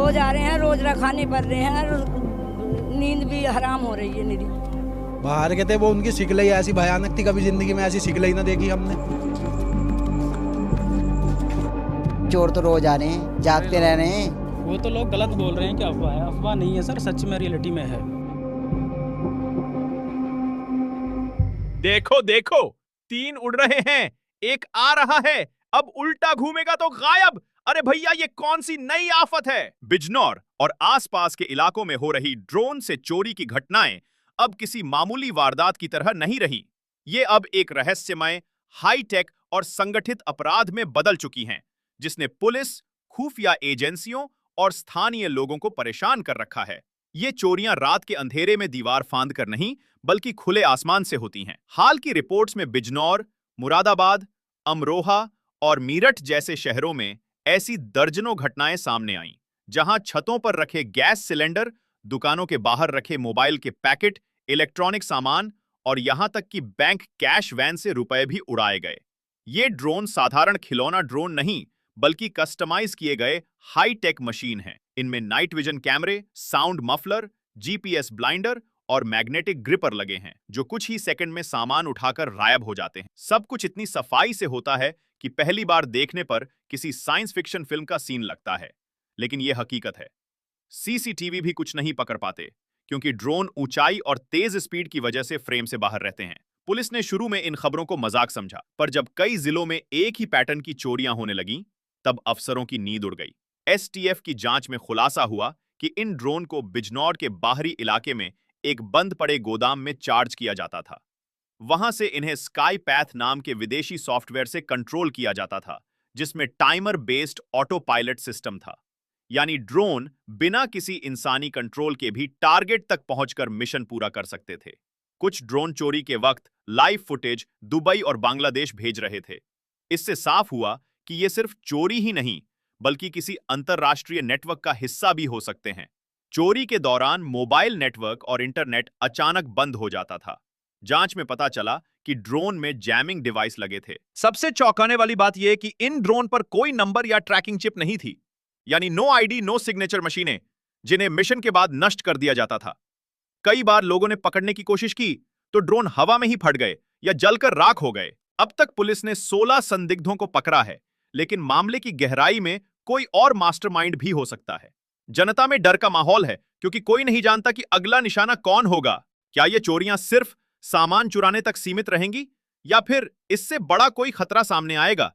रोज आ रहे हैं, रोज रखाने पड़ रहे हैं, नींद भी हराम हो रही है मेरी। बाहर के थे वो, उनकी शिकल ही ऐसी भयानक थी, कभी जिंदगी में ऐसी शिकल ही ना देखी हमने। चोर तो रोज आ रहे हैं, जागते रह रहे हैं। वो तो लोग गलत बोल रहे हैं कि अफवाह है, अफवाह नहीं है सर, सच में रियलिटी में है। देखो देखो, 3 उड़ रहे हैं, एक आ रहा है, अब उल्टा घूमेगा तो गायब। अरे भैया, ये कौन सी नई आफत है? बिजनौर और आसपास के इलाकों में हो रही ड्रोन से चोरी की घटनाएं अब किसी मामूली वारदात की तरह नहीं रही। ये अब एक रहस्यमय, हाईटेक और संगठित अपराध में बदल चुकी हैं, जिसने पुलिस, खुफिया एजेंसियों और स्थानीय लोगों को परेशान कर रखा है। ये चोरियां रात के अंधेरे में दीवार फांद कर नहीं, बल्कि खुले आसमान से होती हैं। हाल की रिपोर्ट्स में बिजनौर, मुरादाबाद, अमरोहा और मीरठ जैसे शहरों में ऐसी दर्जनों घटनाएं सामने आईं, जहां छतों पर रखे गैस सिलेंडर, दुकानों के बाहर रखे मोबाइल के पैकेट, इलेक्ट्रॉनिक सामान और यहां तक कि बैंक कैश वैन से रुपए भी उड़ाए गए। ये ड्रोन साधारण खिलौना ड्रोन नहीं, बल्कि कस्टमाइज किए गए हाई-टेक मशीन हैं। इनमें नाइट विजन कैमरे, साउंड मफलर, जीपीएस ब्लाइंडर और मैग्नेटिक ग्रिपर लगे हैं, जो कुछ ही सेकंड में सामान उठाकर गायब हो जाते हैं। सब कुछ इतनी सफाई से होता है कि पहली बार देखने पर किसी साइंस फिक्शन फिल्म का सीन लगता है, लेकिन यह हकीकत है। सीसीटीवी भी कुछ नहीं पकड़ पाते, क्योंकि ड्रोन ऊंचाई और तेज स्पीड की वजह से फ्रेम से बाहर रहते हैं। पुलिस ने शुरू में इन खबरों को मजाक समझा, पर जब कई जिलों में एक ही पैटर्न की चोरियां होने लगीं, तब अफसरों की नींद उड़ गई। एसटीएफ की जांच में खुलासा हुआ कि इन ड्रोन को बिजनौर के बाहरी इलाके में एक बंद पड़े गोदाम में चार्ज किया जाता था। वहां से इन्हें स्काई पैथ नाम के विदेशी सॉफ्टवेयर से कंट्रोल किया जाता था, जिसमें timer based auto pilot system था। यानी ड्रोन बिना किसी इंसानी कंट्रोल के भी टारगेट तक पहुंचकर मिशन पूरा कर सकते थे। कुछ ड्रोन चोरी के वक्त लाइव फुटेज दुबई और बांग्लादेश भेज रहे थे। इससे साफ हुआ कि ये सिर्फ चोरी ही नहीं, बल्कि किसी अंतरराष्ट्रीय नेटवर्क का हिस्सा भी हो सकते हैं। चोरी के दौरान मोबाइल नेटवर्क और इंटरनेट अचानक बंद हो जाता था। जांच में पता चला कि ड्रोन में जैमिंग डिवाइस लगे थे। सबसे चौंकाने वाली बात यह कि इन ड्रोन पर कोई नंबर या ट्रैकिंग चिप नहीं थी, यानी नो आईडी, नो सिग्नेचर मशीनें, जिन्हें मिशन के बाद नष्ट कर दिया जाता था। कई बार लोगों ने पकड़ने की कोशिश की तो ड्रोन हवा में ही फट गए या जलकर राख हो गए। अब तक पुलिस ने 16 संदिग्धों को पकड़ा है, लेकिन मामले की गहराई में कोई और मास्टरमाइंड भी हो सकता है। जनता में डर का माहौल है, क्योंकि कोई नहीं जानता कि अगला निशाना कौन होगा। क्या ये चोरियां सिर्फ सामान चुराने तक सीमित रहेंगी, या फिर इससे बड़ा कोई खतरा सामने आएगा?